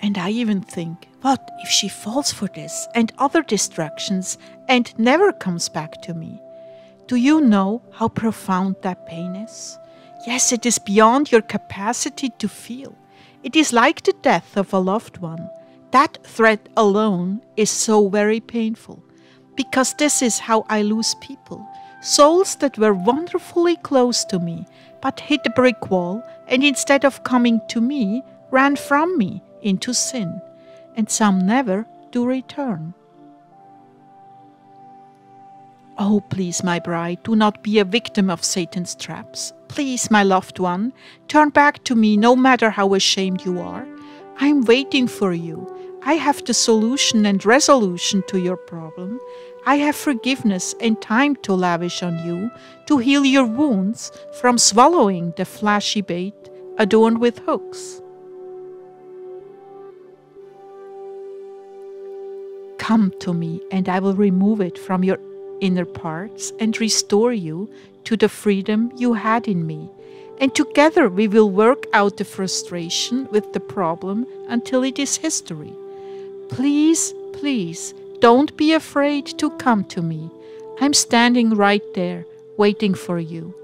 And I even think, what if she falls for this and other distractions and never comes back to me? Do you know how profound that pain is? Yes, it is beyond your capacity to feel. It is like the death of a loved one. That threat alone is so very painful, because this is how I lose people. Souls that were wonderfully close to me, but hit a brick wall and instead of coming to me, ran from me into sin. And some never do return. Oh, please, my bride, do not be a victim of Satan's traps. Please, my loved one, turn back to me no matter how ashamed you are. I am waiting for you. I have the solution and resolution to your problem. I have forgiveness and time to lavish on you to heal your wounds from swallowing the flashy bait adorned with hooks. Come to me, and I will remove it from your inner parts and restore you to the freedom you had in me. And together we will work out the frustration with the problem until it is history. Please, please, don't be afraid to come to me. I'm standing right there, waiting for you.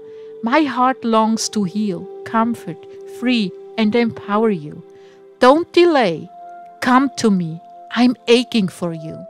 My heart longs to heal, comfort, free, and empower you. Don't delay. Come to me. I'm aching for you.